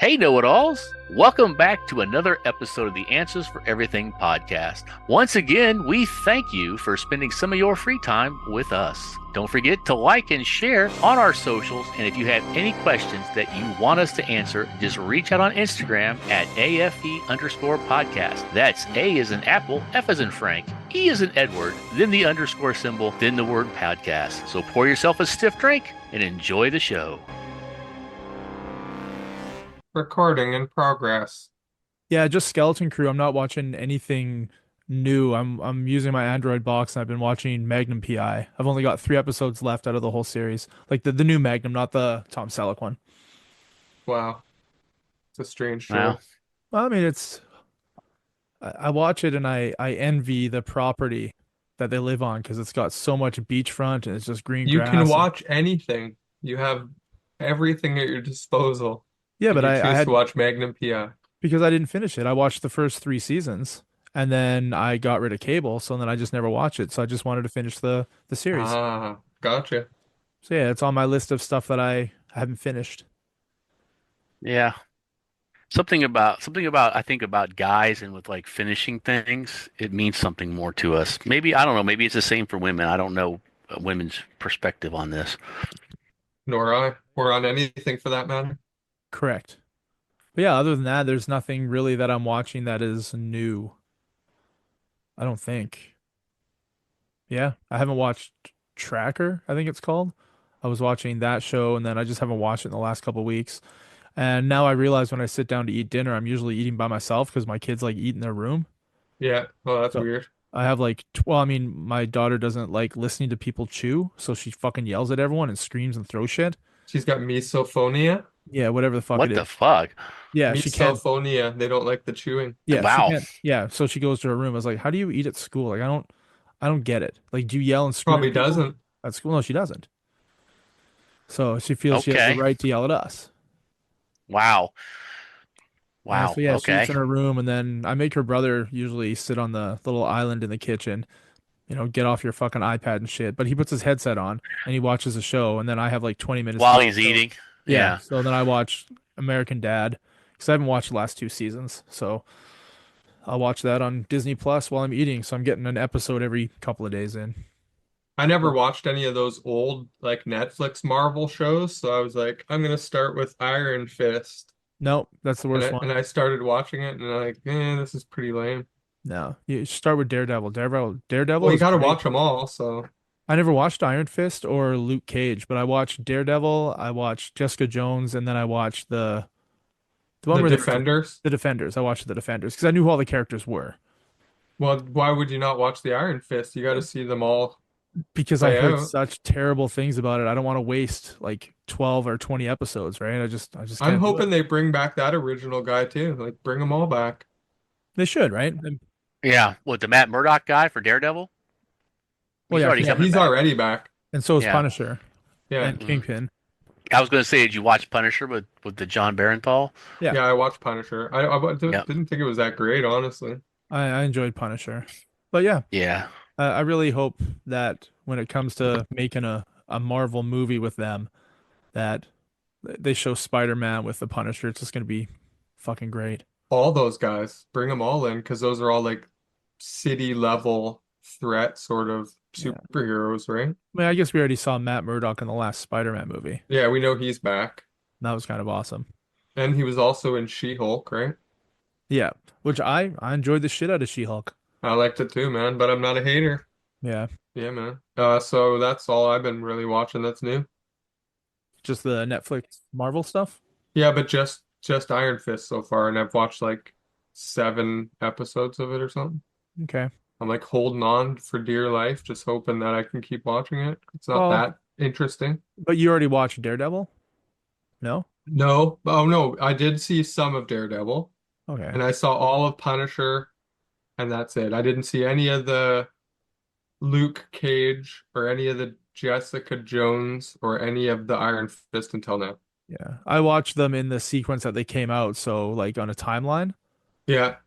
Hey, know-it-alls! Welcome back to another episode of the Answers for Everything podcast. Once again, we thank you for spending some of your free time with us. Don't forget to like and share on our socials, and if you have any questions that you want us to answer, just reach out on Instagram at AFE_podcast. That's A as in Apple, F as in Frank, E as in Edward, then the underscore symbol, then the word podcast. So pour yourself a stiff drink and enjoy the show. Recording in progress. Yeah, just Skeleton Crew. I'm not watching anything new. I'm using my Android box and I've been watching Magnum PI. I've only got 3 episodes left out of the whole series. Like the new Magnum, not the Tom Selleck one. Wow, it's a strange Wow. choice. Well, I mean, I watch it and I envy the property that they live on because it's got so much beachfront and it's just green You can grass. watch anything. You have everything at your disposal, Yeah, and but you I choose to had watch Magnum PI. because I didn't finish it. I watched the first 3 seasons and then I got rid of cable, so then I just never watched it. So I just wanted to finish the series. Ah, gotcha. So yeah, it's on my list of stuff that I haven't finished. Yeah. Something about I think about guys and with like finishing things, it means something more to us. Maybe I don't know, maybe it's the same for women. I don't know women's perspective on this. Nor I, or on anything for that matter. Correct. But yeah, other than that, there's nothing really that I'm watching that is new. I don't think. Yeah, I haven't watched Tracker, I think it's called. I was watching that show and then I just haven't watched it in the last couple of weeks. And now I realize when I sit down to eat dinner, I'm usually eating by myself because my kids like eat in their room. Yeah, well, that's So weird. I have like, well, I mean, my daughter doesn't like listening to people chew, so she fucking yells at everyone and screams and throws shit. She's got misophonia. Yeah, whatever the fuck it What the is. fuck? Yeah, she can't. Misophonia. They don't like the chewing. Yeah, she Wow. can't. Yeah, so she goes to her room. I was like, "How do you eat at school? Like, I don't get it. Like, do you yell and scream Probably at people doesn't. at school? No, she doesn't. So she feels she has the Okay. right to yell at us. Wow. And Wow. so yeah, she eats Okay. in her room, and then I make her brother usually sit on the little island in the kitchen. Get off your fucking iPad and shit. But he puts his headset on and he watches a show, and then I have like 20 minutes to While eat. he's So eating. yeah, Yeah. so then I watch American Dad because I haven't watched the last 2 seasons. So I'll watch that on Disney Plus while I'm eating. So I'm getting an episode every couple of days in. I never watched any of those old like Netflix Marvel shows, so I was like, I'm gonna start with Iron Fist. Nope, that's the And worst I, one. and I started watching it and I'm like, this is pretty lame. No, you start with Daredevil. Daredevil Well, you is gotta great. watch them all, so I never watched Iron Fist or Luke Cage, but I watched Daredevil, I watched Jessica Jones, and then I watched the one the where they were Defenders. the Defenders. I watched the Defenders because I knew who all the characters were Well, why would you not watch the Iron Fist? You gotta see them all because I play heard out. such terrible things about it. I don't want to waste like 12 or 20 episodes, right? I just I'm can't do hoping it. they bring back that original guy too. Like bring them all back. They should, right? And- Yeah. What, the Matt Murdock guy for Daredevil? well, He's yeah, already because Yeah, coming he's back. already back. and so is Yeah. Punisher Yeah. and Mm. Kingpin. I was going to say, did you watch Punisher with the John Barenthal? Yeah, Yeah, I watched Punisher. I Yep. didn't think it was that great, honestly. I enjoyed Punisher, but yeah, Yeah. I really hope that when it comes to making a Marvel movie with them, that they show Spider-Man with the Punisher. It's just gonna be fucking great. All those guys, bring them all in because those are all like city level threat sort of Yeah. superheroes, right? I mean, I guess we already saw Matt Murdock in the last Spider-Man movie. Yeah, we know he's back. That was kind of awesome. And he was also in She-Hulk, right? Yeah, which I enjoyed the shit out of She-Hulk. I liked it too, man, but I'm not a hater. Yeah, Yeah, man. So that's all I've been really watching that's new. just the Netflix Marvel stuff. Yeah, but just Iron Fist so far, and I've watched like 7 episodes of it or something. Okay. I'm like holding on for dear life, just hoping that I can keep watching it. It's not Well, that interesting. but you already watched Daredevil? No? No, oh no, I did see some of Daredevil, Okay. and I saw all of Punisher, and that's it. I didn't see any of the Luke Cage or any of the Jessica Jones or any of the Iron Fist until now. Yeah. I watched them in the sequence that they came out, so like on a timeline. Yeah.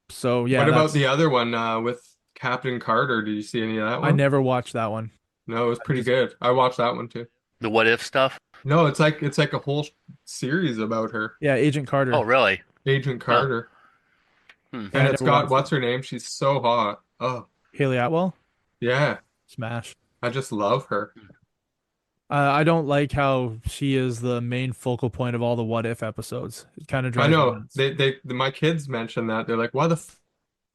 So yeah, What about that's the other one with Captain Carter? Did you see any of that I one? never watched that one. No, it was I pretty just good. I watched that one too. The what if stuff? No, it's like a whole series about her, Yeah, Agent Oh, Carter. really? Agent Huh. Carter. Hmm. Yeah, And I it's never got watched it. what's her name? She's so hot. Oh, Haley Atwell, yeah. smash. I just love her. I don't like how she is the main focal point of all the What If episodes. It kind of I drives me know. nuts. My kids mentioned that. They're like, why the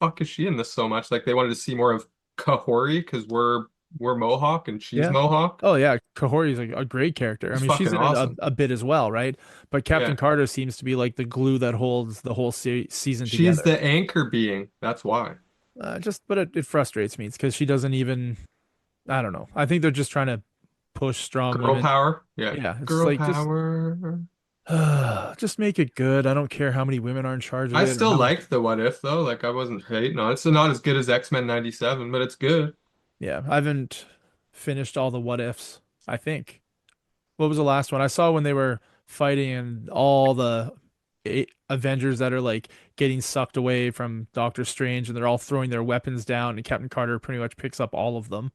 fuck is she in this so much? Like they wanted to see more of Kahori because we're Mohawk and she's Yeah. Mohawk. Oh yeah, Kahori's a great character. I She's mean, she's fucking in it awesome. a bit as well, right? But Captain Yeah. Carter seems to be like the glue that holds the whole se season She's together. the anchor being. That's why. But it frustrates me. It's because she doesn't even. I don't know. I think they're just trying to push strong Girl women. power. Yeah. Yeah, it's just Girl like power. just make it good. I don't care how many women are in charge of I it or still how many. liked the What If though. Like I wasn't hating on it. It's not as good as X-Men 97, but it's good. Yeah, I haven't finished all the what ifs, I think. What was the last one? I saw when they were fighting and all the Avengers that are like getting sucked away from Doctor Strange and they're all throwing their weapons down and Captain Carter pretty much picks up all of them.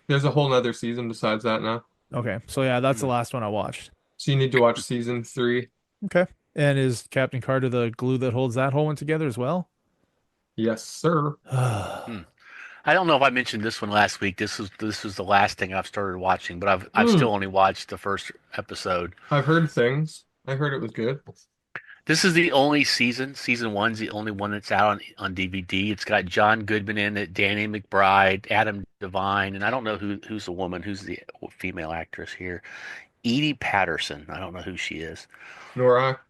There's a whole nother season besides that now. Okay, so yeah, that's the Hmm. last one I watched. So you need to watch season 3. Okay. And is Captain Carter the glue that holds that whole one together as well? Yes, sir. Hmm. I don't know if I mentioned this one last week. This was the last thing I've started watching, but I've Hmm. still only watched the first episode. I've heard things. I heard it was good. This is the only season. Season one's the only one that's out on DVD. It's got John Goodman in it, Danny McBride, Adam Devine, and I don't know who's the woman, who's the female actress here. Edie Patterson. I don't know who she is. Nora.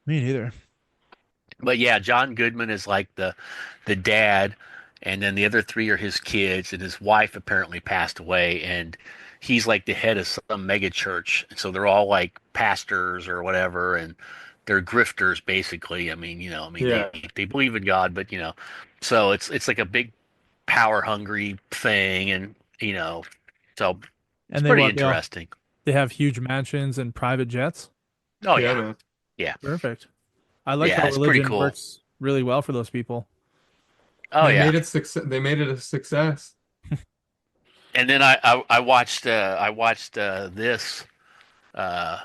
Me neither. But yeah, John Goodman is like the dad, and then the other three are his kids, and his wife apparently passed away, and he's like the head of some mega church, and so they're all like pastors or whatever, and they're grifters basically. I mean, Yeah. they believe in God, but so it's like a big power hungry thing, and so it's And they pretty what? interesting. They have huge mansions and private jets. Oh Yeah, yeah, man. yeah, Perfect. I like yeah, how it's pretty religion cool. works really well for those people. Oh They yeah. made it success. They made it a success. And then I watched this uh,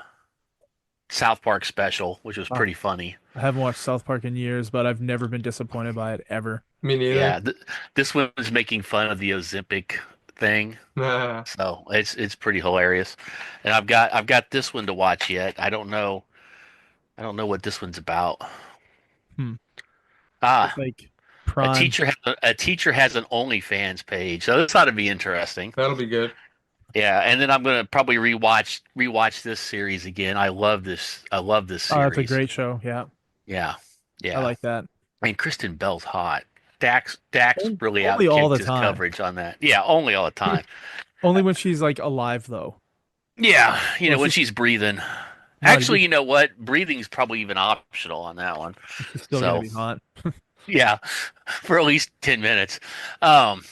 South Park special, which was Wow. pretty funny. I haven't watched South Park in years, but I've never been disappointed by it ever. Me neither. Yeah, this one was making fun of the Ozempic thing, Nah. so it's pretty hilarious. And I've got this one to watch yet. I don't know what this one's about. Hmm. It's Ah, like a Prime. teacher has a teacher has an OnlyFans page, so this ought to be interesting. That'll be good. Yeah, and then I'm gonna probably rewatch this series again. I love this Oh, that's a series. great show. Yeah, Yeah, I yeah. like that. I mean, Kristen Bell's hot. Dax really Only all outkicked the his time. coverage on that. Yeah, only all the time. Only when she's like alive, though. Yeah, Well, when she's she's breathing. not Actually, even. you know what? Breathing's probably even optional on that one. She's still gonna So, be hot. yeah, for at least 10 minutes. Um,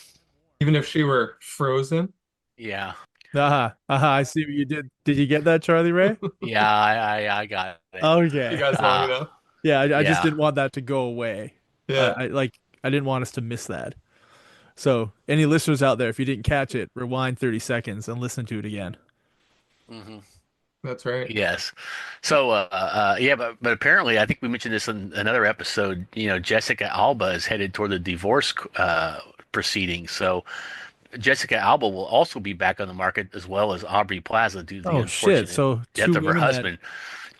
Even if she were frozen. yeah. Aha, aha. I see what you did. Did you get that, Charlie Ray? Yeah, I got it. You Okay. guys long Uh, enough. Yeah, I just yeah. didn't want that to go away. Yeah. I didn't want us to miss that. So, any listeners out there, if you didn't catch it, rewind 30 seconds and listen to it again. Hmm. That's right. Yes. So, yeah, but apparently, I think we mentioned this in another episode. Jessica Alba is headed toward the divorce proceedings. So, Jessica Alba will also be back on the market as well as Aubrey Plaza due to the Oh shit. unfortunate So death two of her women that husband.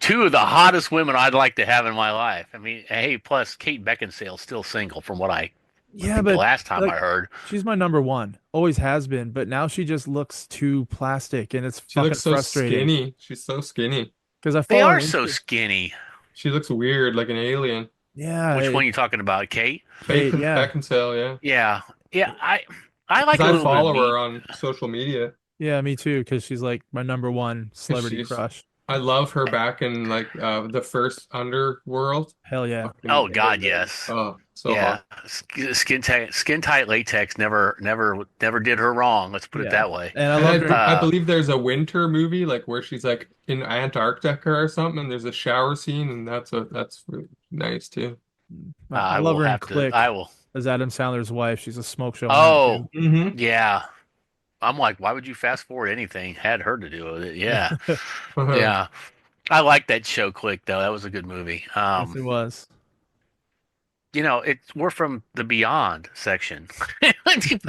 Two of the hottest women I'd like to have in my life. I mean, hey, plus Kate Beckinsale still single from what I yeah, think the but last time I like heard. she's my number one. Always has been, but now she just looks too plastic and it's She looks fucking so frustrating. skinny. She's so skinny. Because I They follow her are so Insta. skinny. She looks weird, like an alien. Yeah, Which one are you talking about, Kate? Kate, yeah. Beckinsale, yeah. Yeah. Yeah, I like Because a I little bit of follow meat. her on social media. Yeah, me too, because she's like my number one 'Cause celebrity she's, crush. I love her back in like the first Underworld. Hell yeah. Oh Fucking God, A, man. yes. Oh, so Yeah. hot. Skin tight latex never did her wrong. Let's put it Yeah. that way. And I And loved her. I Uh, believe there's a winter movie like where she's like in Antarctica or something, and there's a shower scene, and that's really nice too. I I love will her in have to. I Click will. as Adam Sandler's wife. She's a smoke show in that Oh, too. Hmm. yeah. I'm like, why would you fast forward anything? Had her to do with it. Yeah. Uh-huh. Yeah. I like that show Click though. That was a good movie. Yes, it was. We're from the Beyond section. Look at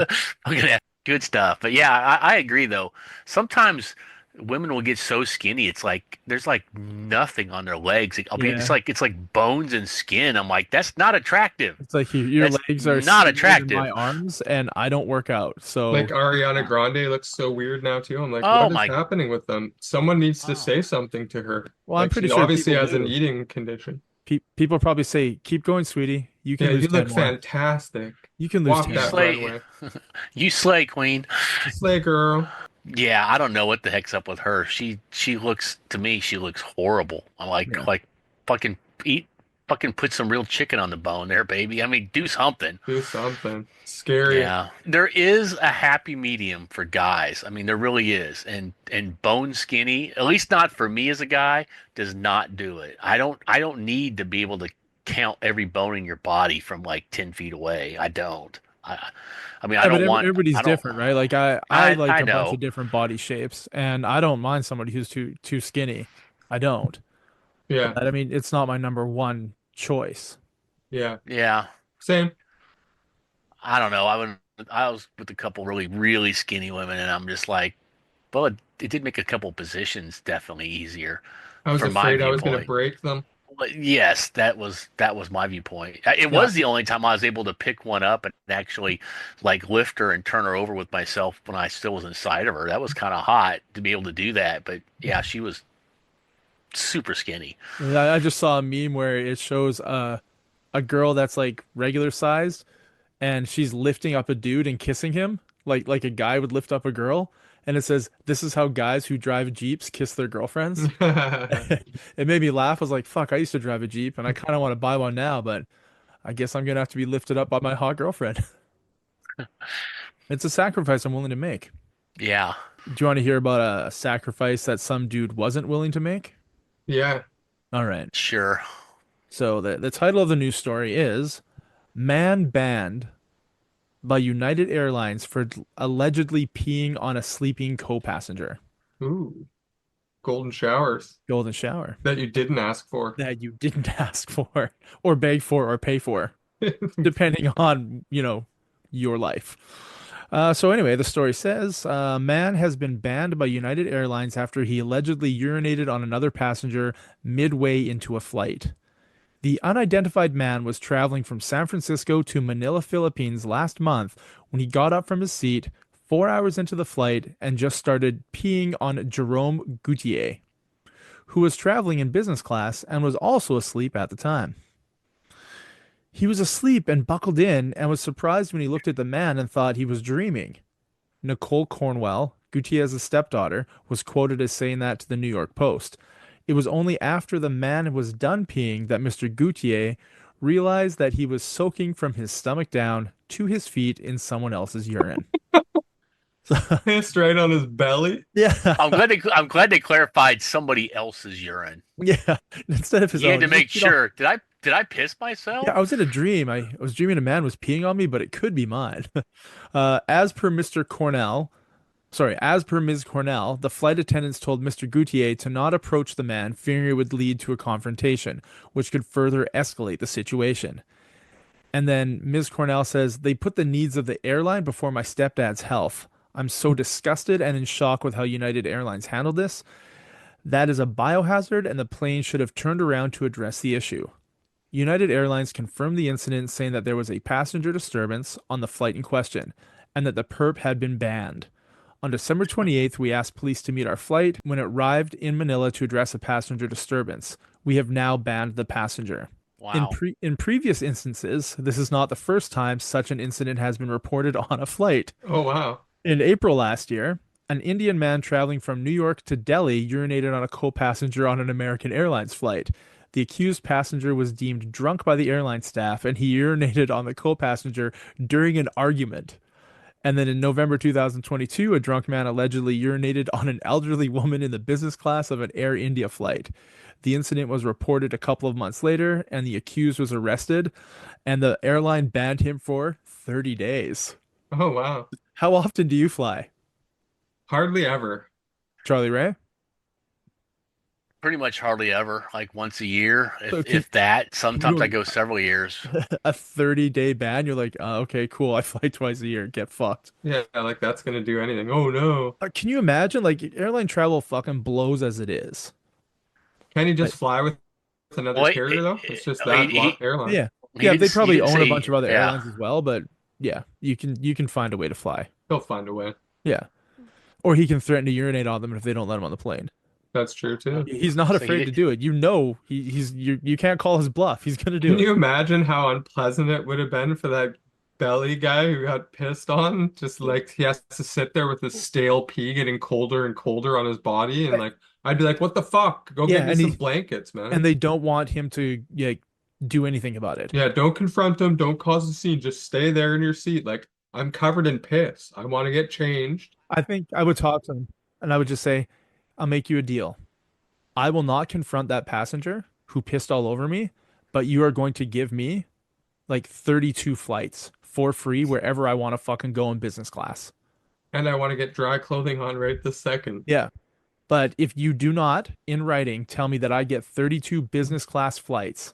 that good stuff. But yeah, I agree though. Sometimes women will get so skinny, it's like there's like nothing on their legs. Yeah. It's like bones and skin. I'm like, that's not attractive. It's like your That's legs are not skinnier than attractive. my arms, and I don't work out. Like So Ariana yeah. Grande looks so weird now too. I'm like, Oh what is my, happening with them? Someone needs to oh, say something to her. Well, I'm Like pretty she sure obviously people has an do. eating condition. People probably say, "Keep going, sweetie. You can Yeah, lose you 10 look more. fantastic. You can lose Walk you 10 that more." slay, runway. you slay, queen. Slay girl. Yeah, I don't know what the heck's up with her. She looks to me, she looks horrible. I'm Yeah. like fucking eat fucking put some real chicken on the bone there, baby. I mean, do something. Do something. Scary. Yeah. There is a happy medium for guys. I mean, there really is. And bone skinny, at least not for me as a guy, does not do it. I don't need to be able to count every bone in your body from like 10 feet away. I don't. I mean, Yeah, but everybody's I don't different, right? Like I like I a bunch know. of different body shapes, and I don't mind somebody who's too skinny. I don't. Yeah. But I mean, it's not my number one choice. Yeah. Yeah. Same. I don't know. I was with a couple really skinny women, and I'm just like, well, it did make a couple positions definitely easier I was from my afraid I was gonna viewpoint. break them. But yes, that was my viewpoint. It Yeah. was the only time I was able to pick one up and actually like lift her and turn her over with myself when I still was inside of her. That was kind of hot to be able to do that. But yeah, she was super skinny. And I just saw a meme where it shows a girl that's like regular sized, and she's lifting up a dude and kissing him, like a guy would lift up a girl, and it says, "This is how guys who drive Jeeps kiss their girlfriends." It made me laugh. I was like, "Fuck, I used to drive a Jeep, and I kind of want to buy one now, but I guess I'm gonna have to be lifted up by my hot girlfriend." It's a sacrifice I'm willing to make. Yeah, Do you want to hear about a sacrifice that some dude wasn't willing to make? Yeah. All right. sure. So the title of the news story is "Man Banned by United Airlines for allegedly peeing on a sleeping co-passenger." Ooh. Golden showers Golden shower that you didn't ask for. that you didn't ask for or beg for or pay for, depending on, your life. So anyway, the story says, a man has been banned by United Airlines after he allegedly urinated on another passenger midway into a flight. The unidentified man was traveling from San Francisco to Manila, Philippines last month when he got up from his seat 4 hours into the flight and just started peeing on Jerome Gautier, who was traveling in business class and was also asleep at the time. He was asleep and buckled in and was surprised when he looked at the man and thought he was dreaming. Nicole Cornwell, Gutierrez's stepdaughter, was quoted as saying that to the New York Post. It was only after the man was done peeing that Mr. Gautier realized that he was soaking from his stomach down to his feet in someone else's urine. Pissed right on his belly. Yeah, I'm glad they clarified somebody else's urine. yeah. Instead of his You had own. to He make peed on. sure. Did I piss Yeah, myself? I was in a dream. I was dreaming a man was peeing on me, but it could be mine. As per Mr. Cornell, sorry, as per Ms. Cornell, the flight attendants told Mr. Gautier to not approach the man, fearing it would lead to a confrontation, which could further escalate the situation. And then Ms. Cornell says, they put the needs of the airline before my stepdad's health. I'm so disgusted and in shock with how United Airlines handled this. That is a biohazard, and the plane should have turned around to address the issue. United Airlines confirmed the incident, saying that there was a passenger disturbance on the flight in question and that the perp had been banned. On December 28th, we asked police to meet our flight when it arrived in Manila to address a passenger disturbance. We have now banned the passenger. Wow. In previous instances, this is not the first time such an incident has been reported on a flight. Oh wow. In April last year, an Indian man traveling from New York to Delhi urinated on a co-passenger on an American Airlines flight. The accused passenger was deemed drunk by the airline staff, and he urinated on the co-passenger during an argument. And then in November 2022, a drunk man allegedly urinated on an elderly woman in the business class of an Air India flight. The incident was reported a couple of months later, and the accused was arrested, and the airline banned him for 30 days. Oh wow. How often do you fly? Hardly ever. Charlie Ray? Pretty much hardly ever, like once a year, So if that. can you Sometimes I go go several years. a 30-day ban? You're like, okay, cool. I fly twice a year. Get fucked. Yeah, like that's gonna do anything. Oh no. Can you imagine? Like airline travel fucking blows as it is. Can he Like, just fly with another Well, carrier though? It's just he, that he airline. yeah, he yeah. didn't They he probably didn't own a bunch say of other yeah. airlines as well, but yeah, you can find a way to fly. He'll find a way. Yeah, or he can threaten to urinate on them if they don't let him on the plane. That's true too. He's not So he afraid to did. do it. You know, you can't call his bluff. He's gonna do Can it. you imagine how unpleasant it would have been for that belly guy who got pissed on? Just like he has to sit there with his stale pee getting colder and colder on his body, and like I'd be like, "What the fuck? Go Yeah, get me some blankets, man." and they don't want him to like do anything about it. Yeah, don't confront him. Don't cause a scene. Just stay there in your seat. Like I'm covered in piss. I want to get changed. I think I would talk to him and I would just say, I'll make you a deal. I will not confront that passenger who pissed all over me, but you are going to give me like 32 flights for free wherever I want to fucking go in business class. And I want to get dry clothing on right this second. Yeah. But if you do not, in writing, tell me that I get 32 business class flights,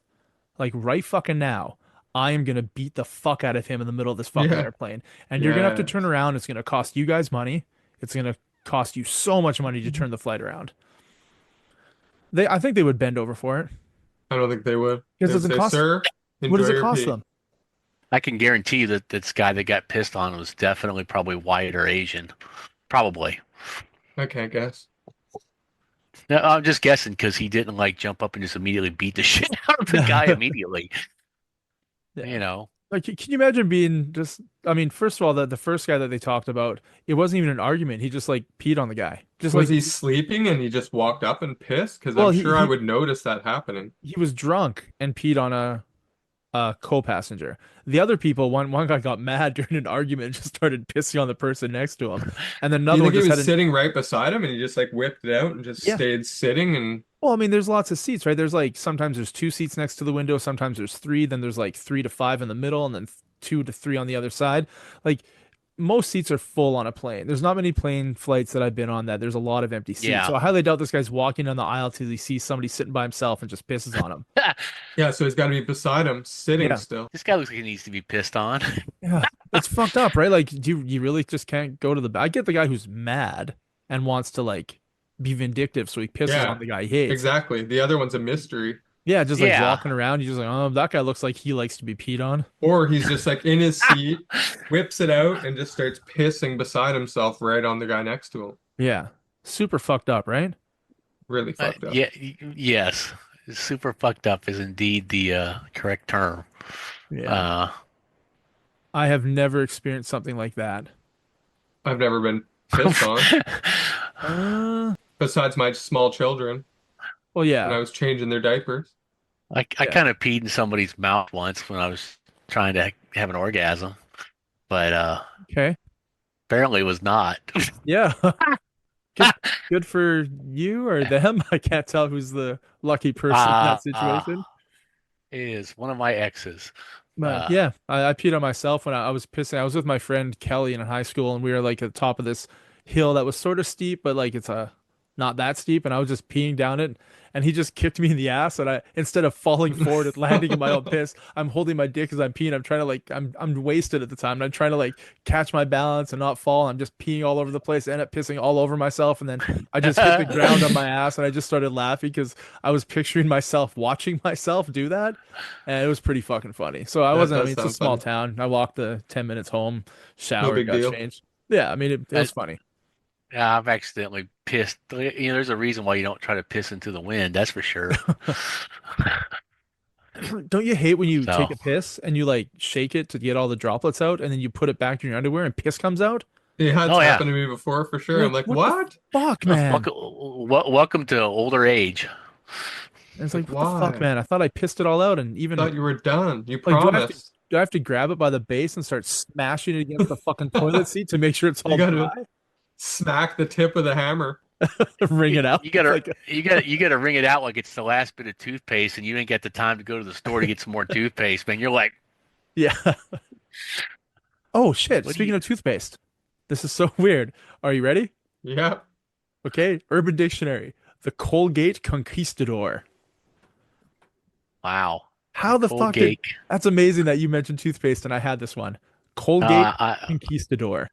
like right fucking now, I am gonna beat the fuck out of him in the middle of this fucking Yeah. airplane. And you're gonna have to turn Yes. around. It's gonna cost you guys money. It's gonna cost you so much money to turn the flight around. I think they would bend over for it. I don't think they would. Because it They'd doesn't say, cost. "Sir, What enjoy does it your cost pee." them? I can guarantee you that this guy that got pissed on was definitely probably white or Asian. Probably. I can't guess. No, I'm just guessing because he didn't like jump up and just immediately beat the shit out of the guy immediately. Yeah. You know. Like, can you imagine being just, I mean, first of all, the first guy that they talked about, it wasn't even an argument. He just like peed on the guy. Just Was like, he sleeping and he just walked up and pissed? Because well, I'm sure I would notice that happening. he was drunk and peed on a co-passenger. The other people, one guy got mad during an argument and just started pissing on the person next to him. And then Do you another one think he just had was an, sitting right beside him and he just like whipped it out and just yeah. stayed sitting and Well, I mean, there's lots of seats, right? There's like sometimes there's two seats next to the window, sometimes there's three, then there's like 3 to 5 in the middle, and then 2 to 3 on the other side. Like most seats are full on a plane. There's not many plane flights that I've been on that there's a lot of empty seats. Yeah. So I highly doubt this guy's walking down the aisle till he sees somebody sitting by himself and just pisses on him. yeah, so he's got to be beside him, sitting Yeah. still. This guy looks like he needs to be pissed on. Yeah. It's fucked up, right? Like, do you really just can't go to the I get the guy who's mad and wants to like be vindictive, so he pisses on Yeah, the guy he hates. exactly. The other one's a mystery. Yeah, just like Yeah. walking around, you're just like, oh, that guy looks like he likes to be peed on. Or he's just like in his seat, whips it out, and just starts pissing beside himself right on the guy next to him. Yeah. Super fucked up, right? Really fucked up. Yeah. Yes. Super fucked up is indeed the correct term. Yeah. Uh, I have never experienced something like that. I've never been pissed on, Uh, besides my small children well, when I yeah. was changing their diapers. I Yeah. kind of peed in somebody's mouth once when I was trying to have an orgasm, but Okay. apparently it was not. Yeah. Good, good for you or them. I can't tell who's the lucky person in Uh, that uh, situation. it is one of my exes. But Uh, yeah, I peed on myself when I was pissing. I was with my friend Kelly in high school, and we were like at the top of this hill that was sort of steep, but like it's a not that steep. And I was just peeing down it, and he just kicked me in the ass. And I instead of falling forward and landing in my own piss, I'm holding my dick as I'm peeing. I'm trying to like I'm wasted at the time, and I'm trying to like catch my balance and not fall. I'm just peeing all over the place, end up pissing all over myself, and then I just hit the ground on my ass, and I just started laughing because I was picturing myself watching myself do that. And it was pretty fucking funny. So I That wasn't, I does mean, it's a sound small funny. town. I walked the 10 minutes home, No showered, big got deal. changed. Yeah, I mean, it I, was funny. yeah, I've accidentally pissed. There's a reason why you don't try to piss into the wind. That's for sure. Don't you hate when you take So, a piss and you like shake it to get all the droplets out and then you put it back in your underwear and piss comes out? Yeah, it's oh yeah. happened to me before for You're sure. I'm like, like, what the what? fuck, man? Welcome, welcome to older age. And it's Like, like, what the fuck, why? man? I thought I pissed it all out and even Thought you were done. You like, promised. do I have to grab it by the base and start smashing it against the fucking toilet seat to make sure it's You all gotta dry? smack the tip with a hammer. Wring it out. You It's gotta like, you gotta wring it out like it's the last bit of toothpaste, and you ain't got the time to go to the store to get some more toothpaste, man. You're like, yeah. Oh shit. what do Speaking you? of toothpaste, this is so weird. Are you ready? Yeah. Okay, Urban Dictionary. The Colgate Conquistador. Wow. The How the fuck did? Colgate. That's amazing that you mentioned toothpaste and I had this one. Colgate Conquistador.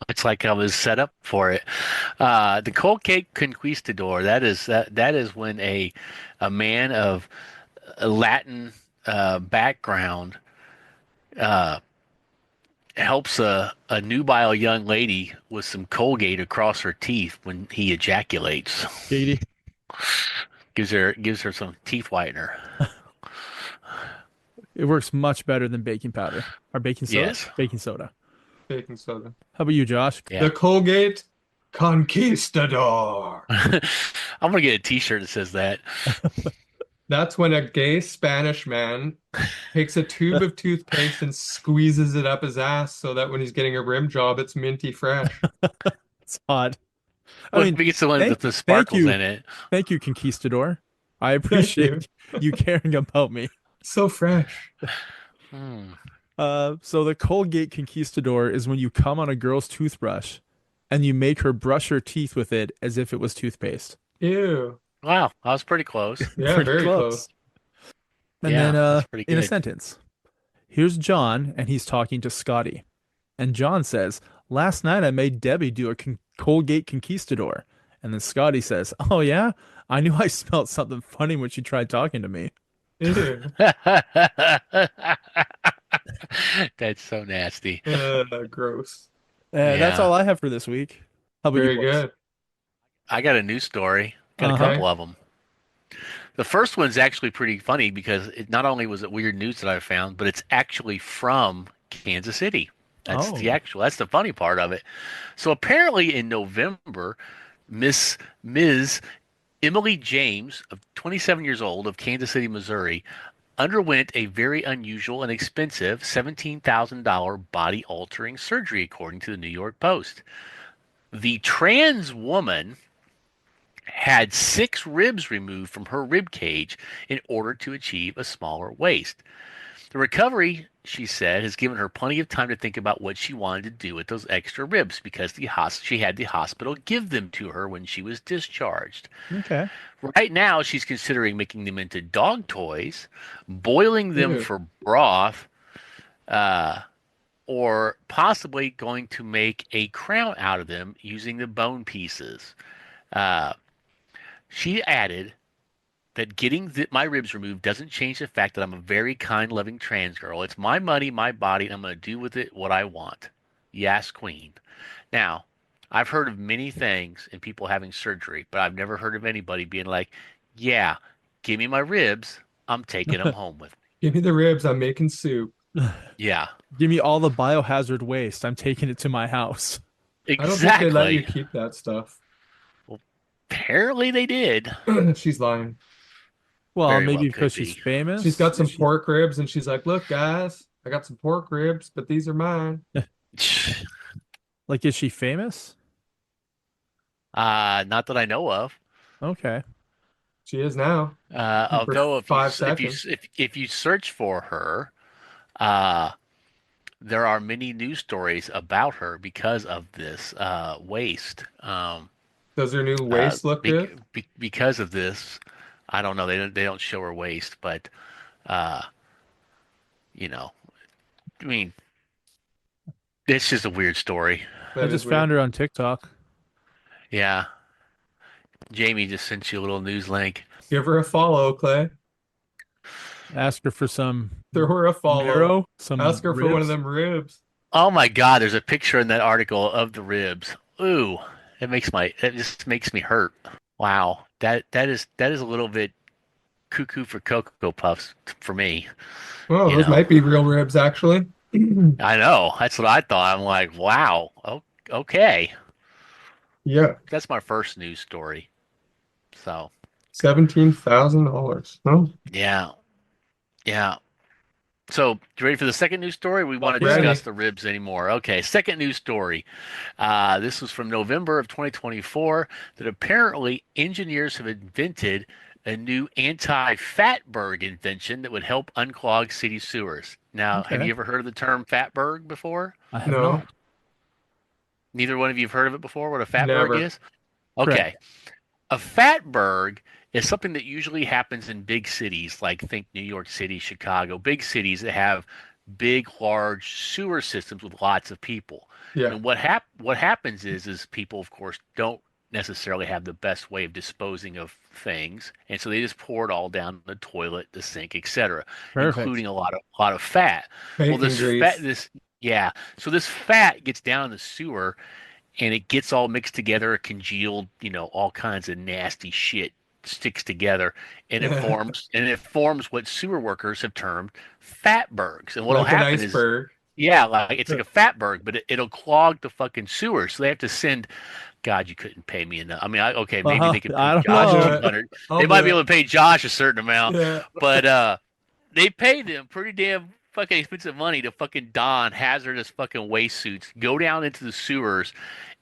It's like I was set up for it. The Colgate Conquistador. That is when a man of a Latin background uh, helps a nubile young lady with some Colgate across her teeth when he ejaculates. Katie. Gives her some teeth whitener. It works much better than baking powder. Or baking soda? Yes. Baking soda. Baking soda. How about you, Josh? Yeah. The Colgate Conquistador. I'm gonna get a T-shirt that says that. That's when a gay Spanish man takes a tube of toothpaste and squeezes it up his ass so that when he's getting a rim job, it's minty fresh. It's hot. I Well, mean, we get the one with the thank sparkles you. in it. Thank you, Conquistador. I Thank you. appreciate you caring about me. So fresh. Hmm. So the Colgate Conquistador is when you come on a girl's toothbrush and you make her brush her teeth with it as if it was toothpaste. Ew. Wow, I was pretty close. Yeah, Pretty very close. close. And then Yeah, that's pretty in a good. sentence, here's John and he's talking to Scotty. And John says, "Last night I made Debbie do a Colgate Conquistador." And then Scotty says, "Oh yeah? I knew I smelled something funny when she tried talking to me." Ew. That's so nasty. Gross. That's Yeah, all I have for this week. How about you Very boys? good. I got a news story. Got a Uh-huh. Okay. couple of them. The first one's actually pretty funny because not only was it weird news that I found, but it's actually from Kansas City. Oh. That's the funny part of it. So apparently in November, Ms. Emily James, of 27 years old of Kansas City, Missouri, underwent a very unusual and expensive $17,000 body altering surgery, according to the New York Post. The trans woman had 6 ribs removed from her rib cage in order to achieve a smaller waist. The recovery, she said, has given her plenty of time to think about what she wanted to do with those extra ribs because she had the hospital give them to her when she was discharged. Okay. Right now, she's considering making them into dog toys, boiling them Ew. for broth, uh, or possibly going to make a crown out of them using the bone pieces. Uh, she added that getting my ribs removed doesn't change the fact that I'm a very kind, loving trans girl. It's my money, my body, and I'm going to do with it what I want. Yes, queen. Now, I've heard of many things in people having surgery, but I've never heard of anybody being like, yeah, give me my ribs. I'm taking them home with me. Give me the ribs. I'm making soup. Yeah, Give me all the biohazard waste. I'm taking it to my house. I don't think they let you exactly. keep that stuff. Well, apparently they did. She's lying. Well, Very well maybe could because she's be. She's famous. got some pork ribs and she's like, look, guys, I got some pork ribs, but these are mine. Like, is she famous? Not that I know of. Okay. She is now for Although five seconds. if you search for her, uh, there are many news stories about her because of this waste. Does her new waist look good? Because of this, I don't know. They don't show her waist, but uh, you know, I mean, it's just a weird story. I That is just found weird. her on TikTok. Yeah, Jamie just sent you a little news link. Give her a follow, Clay. Ask her for some Throw her a follow. marrow, some Ask her for one of ribs. them ribs. Oh my God, there's a picture in that article of the ribs. Ooh, it just makes me hurt. Wow, that is a little bit cuckoo for Cocoa Puffs for me. Oh, You those know, might be real ribs, actually. I know that's what I thought. I'm like, wow, okay. Yeah, That's my first news story. So $17,000. Oh, yeah, yeah. So you ready for the second news story? We want Fuck to yeah. discuss ready. the ribs anymore. Okay, second news story. This was from November of 2024 that apparently engineers have invented a new anti-fatberg invention that would help unclog city sewers. Now, have Okay. you ever heard of the term fatberg before? I have No. not. Neither one of you have heard of it before. What a fatberg Never. is? Okay, Correct. a fatberg is something that usually happens in big cities, like think New York City, Chicago, big cities that have big, large sewer systems with lots of people. Yeah. And what happens is people, of course, don't necessarily have the best way of disposing of things, and so they just pour it all down the toilet, the sink, etc., Perfect. including a lot of fat. Well, Bacon this fat, grease. this yeah, so this fat gets down in the sewer and it gets all mixed together, congealed, all kinds of nasty shit sticks together, and it Yeah. forms what sewer workers have termed fatbergs. And what'll Like an happen is, iceberg. yeah, like it's like a fatberg, but it'll clog the fucking sewer. So they have to send. God, you couldn't pay me enough. I mean, okay, maybe they could I pay don't I'll Josh do know. it. 200. I'll They do might be it. able to pay Josh a certain amount, Yeah. but they pay them pretty damn fucking expensive money to fucking don hazardous fucking waste suits, go down into the sewers,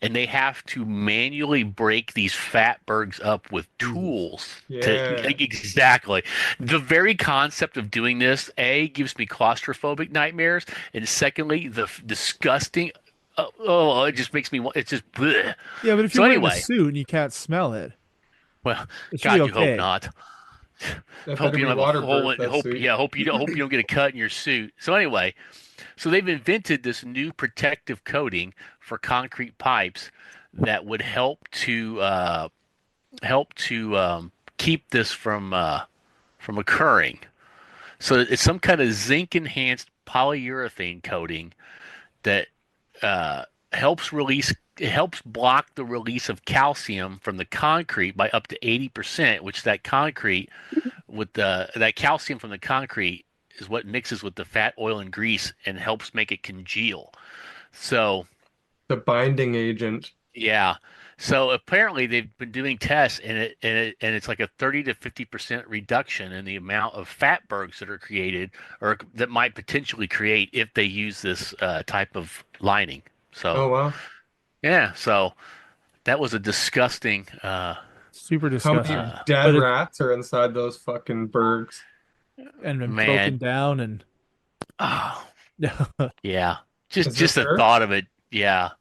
and they have to manually break these fatbergs up with Jesus. tools. To Yeah. exactly the very concept of doing this, a gives me claustrophobic nightmares, and secondly, the disgusting. It just makes me. It's just. Bleh. Yeah, but if you're So wearing a anyway, suit and you can't smell it, well, it should be God, you hope okay. not. That Hope better you be don't have a hole waterproof, in. that Hope suit. yeah. Hope you don't get a cut in your suit. So anyway, so they've invented this new protective coating for concrete pipes that would help to keep this from occurring. So it's some kind of zinc enhanced polyurethane coating that uh, helps release it helps block the release of calcium from the concrete by up to 80%, which that calcium from the concrete is what mixes with the fat, oil, and grease and helps make it congeal. So The binding agent. yeah. So apparently they've been doing tests and it's like a 30 to 50% reduction in the amount of fatbergs that are created or that might potentially create if they use this type of lining. So Oh, wow. yeah, so that was a disgusting Super How many disgusting. dead But it rats are inside those fucking bergs? and been broken man. down and Oh, yeah. Just Is just this the her? thought of it. Yeah.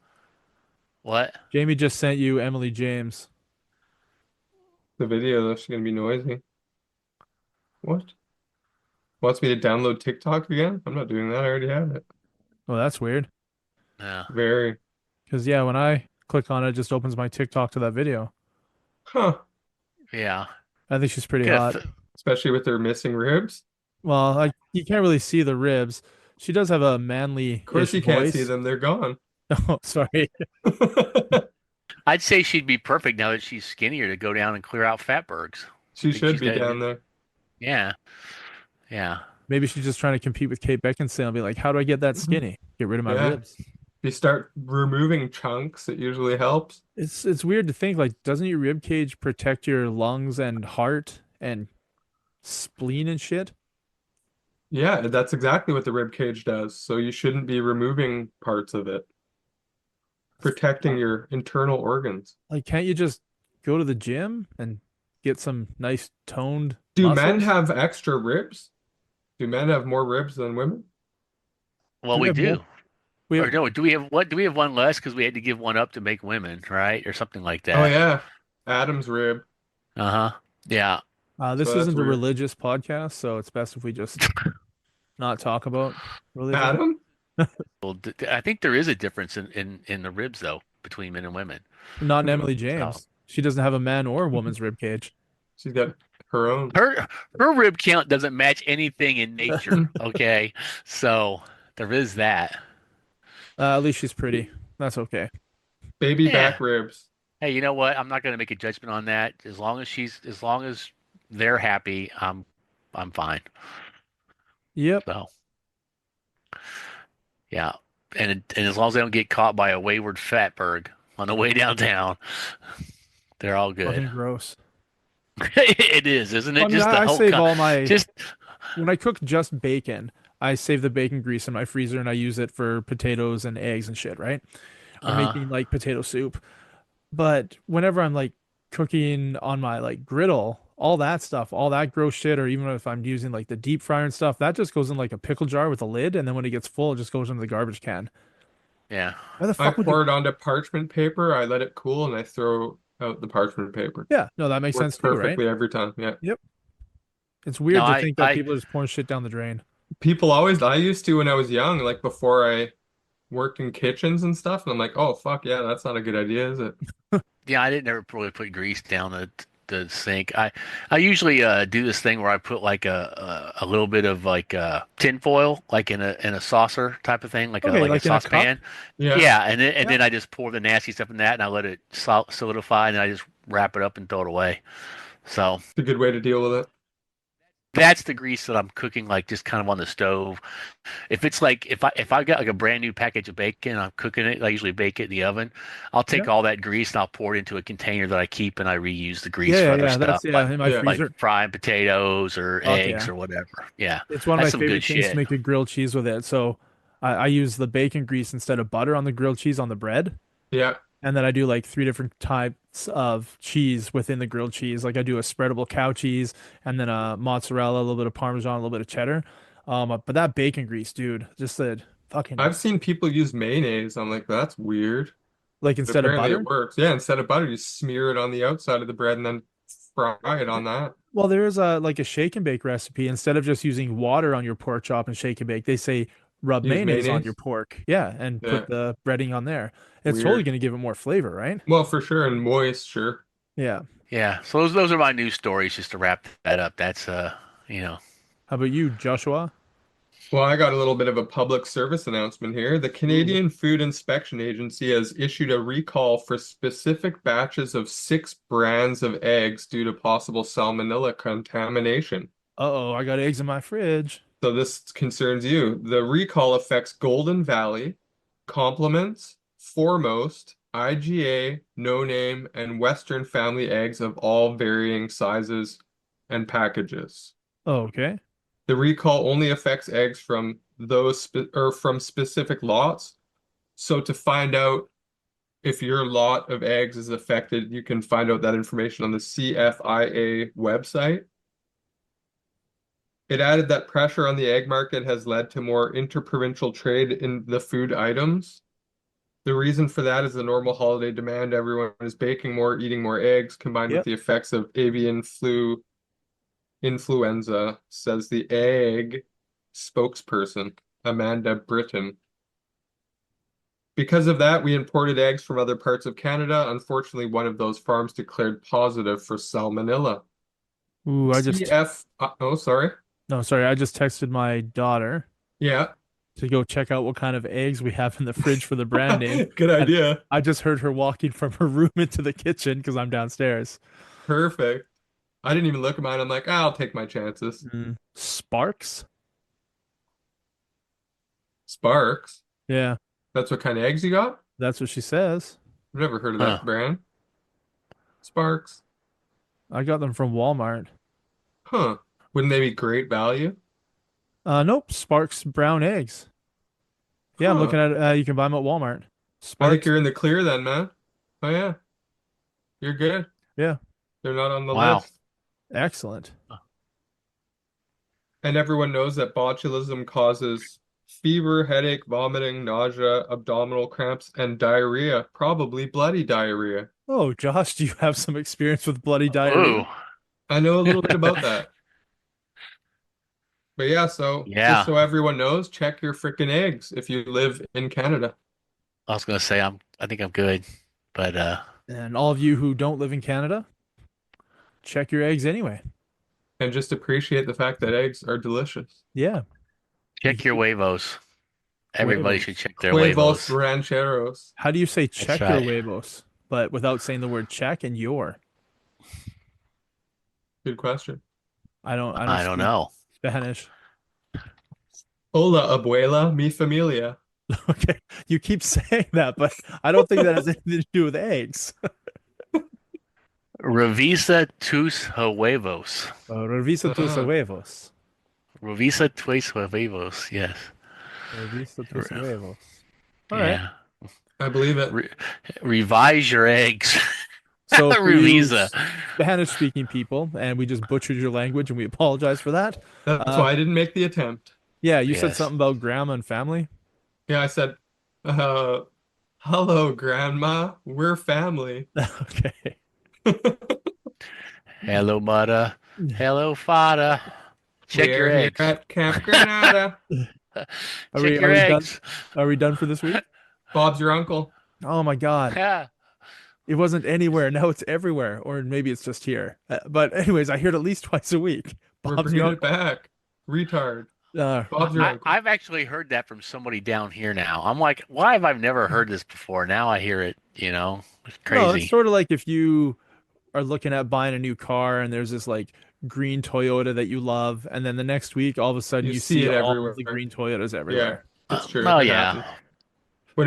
What? Jamie just sent you Emily James. The video, though, she's gonna be noisy. What? Wants me to download TikTok again? I'm not doing that. I already have it. Oh, that's weird. Yeah. Very. Because yeah, when I click on it, it just opens my TikTok to that video. Huh. Yeah. I think she's pretty Good. hot. Especially with their missing ribs. Well, you can't really see the ribs. She does have a Of course manly-ish you can't see voice. them. They're gone. Oh, sorry. I'd say she'd be perfect now that she's skinnier to go down and clear out fatbergs. I She think should she's be got down there. yeah. Yeah. Maybe she's just trying to compete with Kate Beckinsale and be like, how do I get that Mhm. skinny? Get rid of my Yeah. ribs. If you start removing chunks, it usually helps. It's weird to think like, doesn't your rib cage protect your lungs and heart and spleen and shit? Yeah, that's exactly what the rib cage does. So you shouldn't be removing parts of it, protecting your internal organs. Like, can't you just go to the gym and get some nice toned Do men muscles? have extra ribs? Do men have more ribs than women? Well, Do we we have more? do. We Or have, no, do we have one less because we had to give one up to make women, right? Or something like Oh that. yeah, Adam's rib. Uh-huh. Yeah. this So that's isn't a weird. religious podcast, so it's best if we just not talk about religion. Adam? Well, I think there is a difference in the ribs though between men and women. Not in Hmm. Emily So James. She doesn't have a man or a woman's rib cage. She's got her own. her rib count doesn't match anything in nature, okay? So there is that. At least she's pretty. That's okay. Baby Yeah. back ribs. Hey, you know what? I'm not going to make a judgment on that. As long as they're happy, I'm fine. Yep. So, yeah. And as long as they don't get caught by a wayward fatberg on the way downtown, they're all good. Fucking gross. It is, isn't I it? mean, Just the I whole save all my just when I cook just bacon, I save the bacon grease in my freezer and I use it for potatoes and eggs and shit, right? Or making like potato soup. But whenever I'm like cooking on my like griddle, all that stuff, all that gross shit, or even if I'm using like the deep fryer and stuff, that just goes in like a pickle jar with a lid, and then when it gets full, it just goes into the garbage can. Yeah. Why the I fuck would you? pour it onto parchment paper, I let it cool, and I throw out the parchment paper. Yeah, no, that makes Works sense too, right? perfectly every time. Yeah. Yep. It's No, weird to I think that I people are just pouring shit down the drain. People always, I used to when I was young, like before I worked in kitchens and stuff, and I'm like, oh fuck yeah, that's not a good idea, is it? yeah, I didn't ever really put grease down the sink. I usually do this thing where I put like a little bit of like tin foil, like in a saucer type of thing, Okay, like a like in a cup. saucepan. Yeah, Yeah, and Yeah. then I just pour the nasty stuff in that, and I let it solidify, and then I just wrap it up and throw it away. So it's a good way to deal with it. that's the grease that I'm cooking, like just kind of on the stove. If it's like if I got like a brand new package of bacon and I'm cooking it, I usually bake it in the oven. I'll Yeah. take all that grease and I'll pour it into a container that I keep and I reuse the grease Yeah, for yeah, other yeah. stuff, That's yeah, in my Yeah. like freezer. frying potatoes or Fuck eggs yeah. or whatever. Yeah, It's one of that's my some good favorite things to shit. make a grilled cheese with it. So I use the bacon grease instead of butter on the grilled cheese on the bread. Yeah. And then I do like three different types of cheese within the grilled cheese. Like I do a spreadable cow cheese and then a mozzarella, a little bit of Parmesan, a little bit of cheddar. But that bacon grease, dude, just the fucking I've seen people use mayonnaise. I'm like, that's weird. like But instead of apparently butter. it works. Yeah, instead of butter, you smear it on the outside of the bread and then fry it on that. Well, there is a like a shake and bake recipe. Instead of just using water on your pork chop and shake and bake, they say rub Use mayonnaise on your mayonnaise. pork. Yeah, and Yeah, put the breading on there. It's totally weird. going to give it more flavor, right? Well, for sure, and moist, sure. Yeah. Yeah, so those are my news stories just to wrap that up. That's you know, How about you, Joshua? Well, I got a little bit of a public service announcement here. The Ooh. Canadian Food Inspection Agency has issued a recall for specific batches of 6 brands of eggs due to possible salmonella contamination. Uh-oh, I got eggs in my fridge. So this concerns you. The recall affects Golden Valley, Compliments, Foremost, IGA, No Name, and Western family eggs of all varying sizes and packages. Okay. The recall only affects eggs from those or from specific lots. So to find out if your lot of eggs is affected, you can find out that information on the CFIA website. It added that pressure on the egg market has led to more interprovincial trade in the food items. The reason for that is the normal holiday demand. Everyone is baking more, eating more eggs, combined with Yep. the effects of avian influenza, says the egg spokesperson, Amanda Britton. Because of that, we imported eggs from other parts of Canada. Unfortunately, one of those farms declared positive for salmonella. Ooh, Oh, sorry. no, sorry, I just texted my daughter Yeah, to go check out what kind of eggs we have in the fridge for the brand name. good And idea. I just heard her walking from her room into the kitchen because I'm downstairs. Perfect. I didn't even look at mine. I'm like, I'll take my chances. Sparks? Sparks. Yeah, That's what kind of eggs you got? that's what she says. I've never heard of huh? that brand. Sparks. I got them from Walmart. Huh. Wouldn't they be great value? Nope, Sparks brown eggs. Yeah, I'm Huh. looking at you can buy them at Walmart. I think Sparks. you're in the clear then, man. Oh yeah, you're good. Yeah, They're not on the Wow. list. excellent. And everyone knows that botulism causes fever, headache, vomiting, nausea, abdominal cramps, and diarrhea, probably bloody diarrhea. Oh, Josh, do you have some experience with bloody diarrhea? Ooh, I know a little bit about that. But yeah, so just yeah. so everyone knows, check your freaking eggs if you live in Canada. I was gonna say I think I'm good, but And all of you who don't live in Canada, check your eggs anyway. And just appreciate the fact that eggs are delicious. Yeah, you check your keep huevos. Everybody should huevos. check their Huevos huevos. rancheros. How do you say That's check your right. huevos, but without saying the word check and your? Good question. I don't I don't speak know. Spanish. Hola, abuela, mi familia. Okay, you keep saying that, but I don't think that has anything to do with eggs. Revisa tus huevos. Revisa tus Ah, huevos. Revisa tus huevos. Yes. Revisa tus Re- huevos. All right. Yeah. I believe it. Re revise your eggs. So for you Revisa. Spanish-speaking people, and we just butchered your language, and we apologize for that. That's Uh, why I didn't make the attempt. yeah, you said Yes. something about grandma and family. Yeah, I said Uh, hello, Grandma. We're family. Okay. Hello, mother. Hello, father. Check your We're here eggs. at Camp Granada. Are Check we your are we done? eggs. Are we done for this week? Bob's your uncle. Oh my God. Yeah. It wasn't anywhere. Now it's everywhere. Or maybe it's just here. But anyways, I hear it at least twice a week. We're Bob's your bringing it uncle. back. Retard. Uh, Bob's your I, uncle. I've actually heard that from somebody down here now. I'm like, why have I never heard this before? Now I hear it, It's no, it's crazy. sort of like if you are looking at buying a new car and there's this like green Toyota that you love, and then the next week all of a sudden You you see see it all of everywhere. the green Toyotas Yeah, everywhere. it's true. Well, It yeah. happens.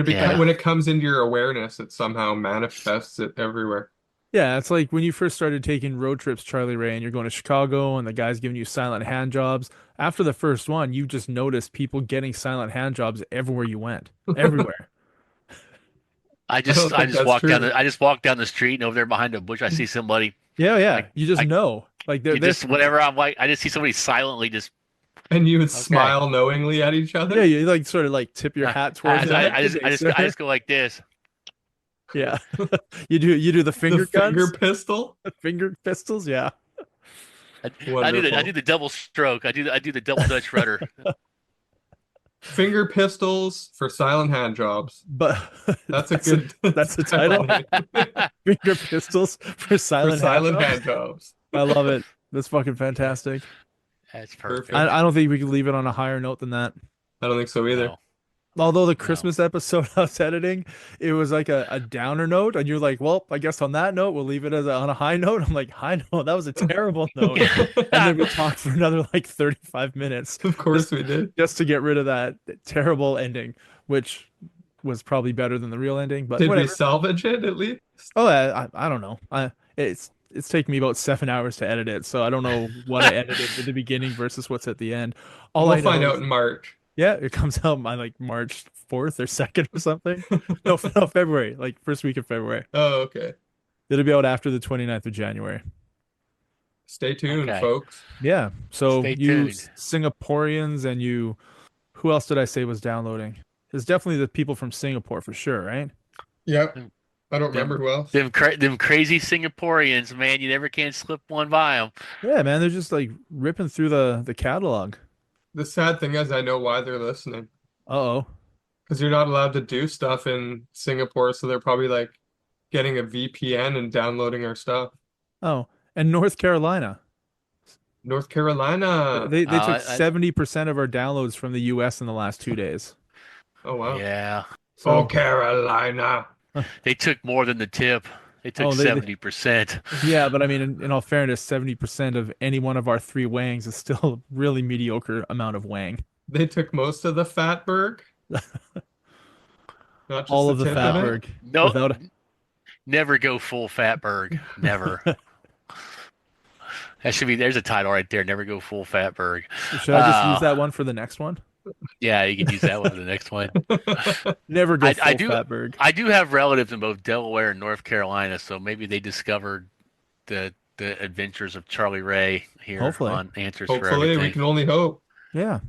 Yeah. When it comes into your awareness, it somehow manifests it everywhere. Yeah, it's like when you first started taking road trips, Charlie Ray, and you're going to Chicago and the guy's giving you silent hand jobs. After the first one, you just noticed people getting silent hand jobs everywhere you went. Everywhere. I I just don't I think just that's walk down true. the I just walk down the street and over there behind a bush I see somebody Yeah, yeah. like You just I know. Like you they're just whatever I'm like I just see somebody silently just And you would okay. smile knowingly at each yeah, other. you like sort of like tip your I, hat towards I, them Yeah. like I good just day, I just I sir. just go like this. Yeah. You do the The finger finger guns, pistol. the finger pistols, yeah. I do the Wonderful. double stroke. I do the double Dutch rudder. Finger pistols for silent hand jobs. But That's a that's a good that's the title. tagline Finger pistols for for silent hand silent hand jobs. jobs. I love it. That's fucking fantastic. That's Perfect. perfect. I don't think we could leave it on a higher note than that. I don't think so either. No, Although the no. Christmas episode I was editing, it was like a downer note, and you're like, well, I guess on that note, we'll leave it on a high note. I'm like, high note? That was a terrible note. And then we talked for another like 35 minutes Of just course we did. just to get rid of that terrible ending, which was probably better than the real ending, but Did we whatever. salvage it at least? Oh, I don't know. It's taken me about 7 hours to edit it, so I don't know what I edited at the beginning versus what's at the end. All We'll I find know out is in March. yeah, it comes out by like March 4th or 2nd or something. No, no, February, like first week of February. Oh, okay. It'll be out after the 29th of January. Stay tuned, Okay. folks. Yeah. So Stay you tuned. Singaporeans and you, who else did I say was downloading? It's definitely the people from Singapore for sure, right? Yep. Them, I don't them, remember who else. them crazy Singaporeans, man. You never can slip one by them. Yeah, man, they're just like ripping through the catalog. The sad thing is, I know why they're listening. Uh-oh. Because you're not allowed to do stuff in Singapore, so they're probably like getting a VPN and downloading our stuff. Oh, and North Carolina. North Carolina. They took I 70% of our downloads from the US in the last 2 days. Oh, wow. yeah. Oh, So, Carolina. They took more than the tip. They took oh, 70%. yeah, but I mean, in all fairness, 70% of any one of our three wangs is still a really mediocre amount of wang. They took most of the Fatberg, not just All the of the tip of it. fatberg No, without. never go full Fatberg. Never. That should be, there's a title right there. Never go full Fatberg. Should I just use Uh, that one for the next one? yeah, you could use that one for the next one. Never go I full do fatberg. I do have relatives in both Delaware and North Carolina, so maybe they discovered the adventures of Charlie Ray here Hopefully. on Answers for Hopefully, we Everything. can only hope. Yeah.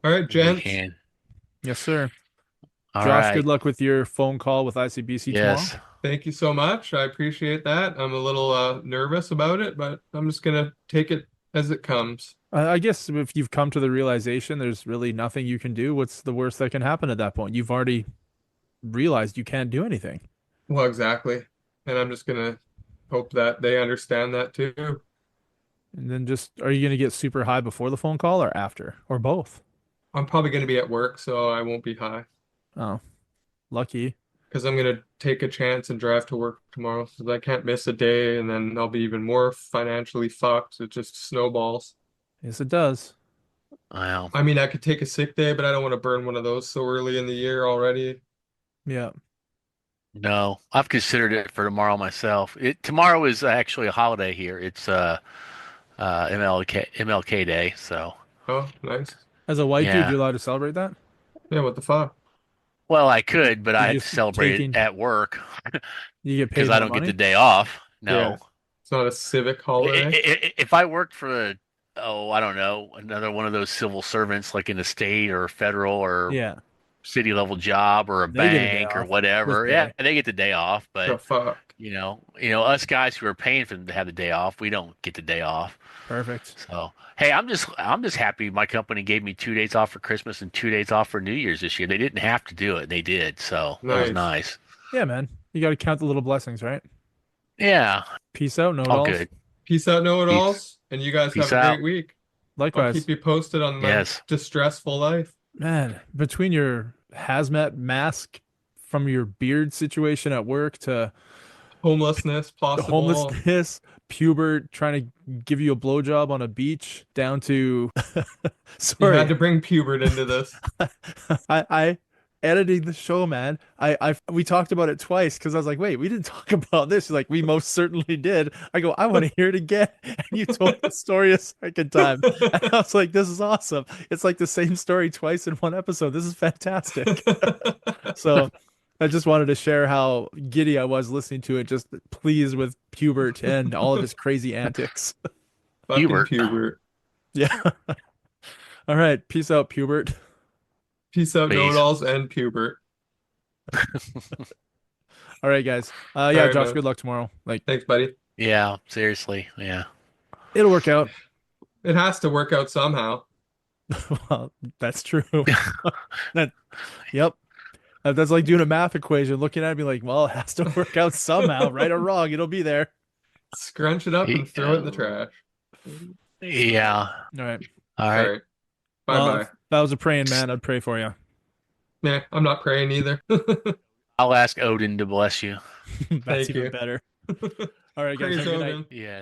All right, We gents. can. Yes, sir. All Josh, right. good luck with your phone call with ICBC tomorrow. Yes. Thank you so much. I appreciate that. I'm a little nervous about it, but I'm just gonna take it as it comes. I guess if you've come to the realization there's really nothing you can do, what's the worst that can happen at that point? You've already realized you can't do anything. Well, exactly. And I'm just gonna hope that they understand that too. And then just, are you going to get super high before the phone call or after or both? I'm probably gonna be at work, so I won't be high Oh, lucky. because I'm gonna take a chance and drive to work tomorrow, because I can't miss a day, and then I'll be even more financially fucked. It just snowballs. Yes, it does. Well, I mean, I could take a sick day, but I don't want to burn one of those so early in the year already. Yeah. no, I've considered it for tomorrow myself. Tomorrow is actually a holiday here. It's MLK Day, so Oh, nice. As a white dude, yeah. you're allowed to celebrate that? Yeah, what the fuck? Well, I could, but I You're have to just celebrate it taking, at work you get because paid I more don't get the money? day off. Yeah, No. it's not a civic holiday. If I worked for I don't know, another one of those civil servants like in the state or federal or Yeah. city level job or a They get a day bank or off. This whatever. Yeah, day. they get the day off, The but fuck. us guys who are paying for them to have the day off, we don't get the day off. Perfect. So, hey, I'm just happy my company gave me 2 days off for Christmas and 2 days off for New Year's this year. They didn't have to do it. They did. So that was Nice. nice. Yeah, man. You got to count the little blessings, right? Yeah, Peace out, no all dolls. good. Peace out, Peace. know-it-alls, and you guys have Peace a great out. week. I'll keep Likewise. you posted on my Yes. distressful life. Man, between your hazmat mask from your beard situation at work to Homelessness possible. homelessness, Pubert trying to give you a blowjob on a beach, down to You had sorry, to bring Pubert into this. I editing the show, man. We talked about it twice because I was like, wait, we didn't talk about this. She's like, we most certainly did. I go, I want to hear it again. And you told the story a second time. And I was like, this is awesome. It's like the same story twice in one episode. This is fantastic. So I just wanted to share how giddy I was listening to it, just pleased with Pubert and all of his crazy antics. Fucking Hubert. Pubert. Yeah. All right. Peace out, Pubert. Peace out, Peace. know-it-alls, and Pubert. All right, guys. All Yeah, right, Josh, man. good luck tomorrow. Like, Thanks, buddy. Yeah, seriously. Yeah. it'll work out. It has to work out somehow. Well, that's true. That, yep. That's like doing a math equation, looking at it, and be like, well, it has to work out somehow, right or wrong, it'll be there. Scrunch it up and throw it in the trash. Yeah. All right. All All right. right. Well, Bye-bye. if I was a praying man, I'd pray for you. Nah, I'm not praying either. I'll ask Odin to bless you. That's Thank even you. better. All right, guys. Praise Have a good night. Odin. Yeah.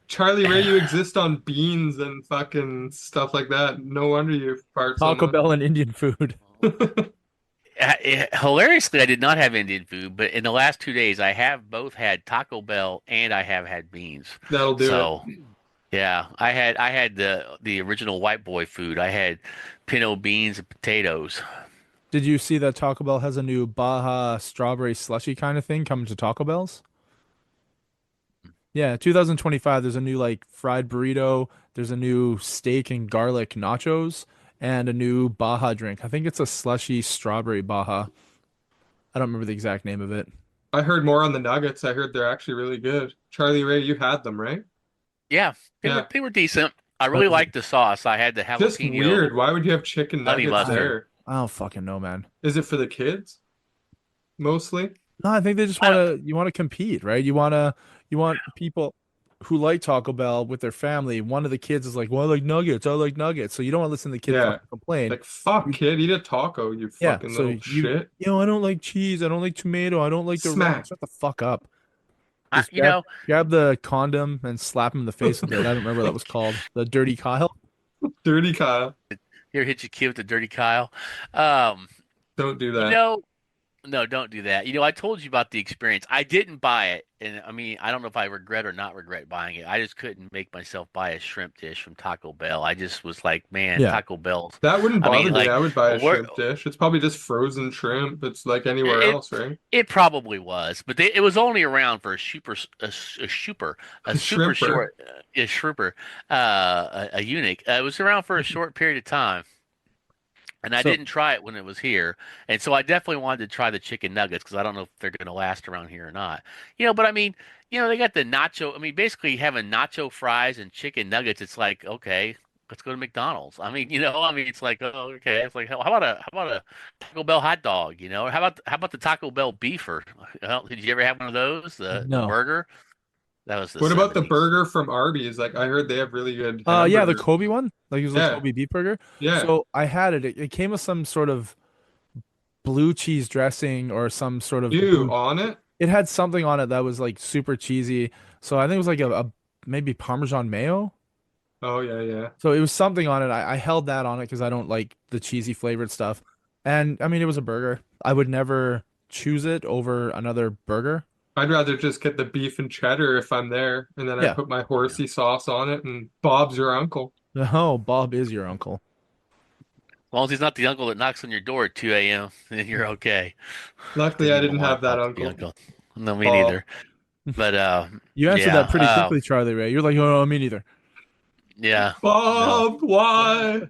Charlie Ray, you exist on beans and fucking stuff like that. No wonder you fart so Taco much. Bell and Indian food. Hilariously, I did not have Indian food, but in the last 2 days, I have both had Taco Bell and I have had beans. That'll do it. So, yeah, I had the original white boy food. I had pinto beans and potatoes. Did you see that Taco Bell has a new Baja strawberry slushy kind of thing coming to Taco Bell's? Yeah, 2025, there's a new like fried burrito, there's a new steak and garlic nachos, and a new Baja drink. I think it's a slushy strawberry Baja. I don't remember the exact name of it. I heard more on the nuggets. I heard they're actually really good. Charlie Ray, you had them, right? Yeah, they Yeah. were they were decent. I What really is it? liked the sauce. I had the Just jalapeno weird. Why would you have chicken honey nuggets mustard. there? I don't fucking know, man. Is it for the kids? Mostly? No, I think they just I want don't, to you want to compete, right? You want people who like Taco Bell with their family. One of the kids is like, "Well, I like nuggets. I like nuggets." So you don't want to listen to the kid Yeah. fucking complain. Like, fuck, You- kid, eat a taco, you Yeah, fucking so little shit. I don't like cheese. I don't like tomato. I don't like the Smack. Shut the fuck up. I, Just you know, grab the condom and slap him in the face with it. I don't remember what that was called. The Dirty Kyle. Dirty Kyle. here hit your kid with the dirty Kyle. Um, Don't do you that. know, No, don't do that. I told you about the experience. I didn't buy it, and I mean, I don't know if I regret or not regret buying it. I just couldn't make myself buy a shrimp dish from Taco Bell. I just was like, man, Yeah. Taco Bell's. That wouldn't I bother mean, me. like, I would buy a where shrimp dish. It's probably just frozen shrimp. It's like anywhere it else, right? it probably was, but it was only around for a super Shrimper. short, a shrimper, a eunuch. It was around for a short period of time. And I So didn't try it when it was here. And so I definitely wanted to try the chicken nuggets because I don't know if they're going to last around here or not. But I mean, they got the nacho. I mean, basically having nacho fries and chicken nuggets, it's like, okay, let's go to McDonald's. I mean, it's like, oh, okay. It's like, how about a Taco Bell hot dog, Or how about the Taco Bell beef or did you ever have one of those? The no, burger? That was the What about the 70s. burger from Arby's? Like I heard they have really good Yeah, the hamburgers. Kobe one, like it was a Yeah, Kobe beef burger. yeah. So I had it. It came with some sort of blue cheese dressing or some sort of You blue. on it? It had something on it that was like super cheesy. So I think it was like a maybe Parmesan mayo. Oh yeah, yeah. So it was something on it. I held that on it because I don't like the cheesy flavored stuff. And I mean, it was a burger. I would never choose it over another burger. I'd rather just get the beef and cheddar if I'm there, and then I Yeah. put my horsey sauce on it, and Bob's your uncle. Oh, Bob is your uncle. As long as he's not the uncle that knocks on your door at 2 a.m., then you're okay. Luckily, Then I you don't didn't want have that Bob to be uncle. uncle. No, me Bob. neither. But You answered yeah, that pretty quickly, Charlie Ray. You're like, oh, me neither. yeah, no. Bob, why?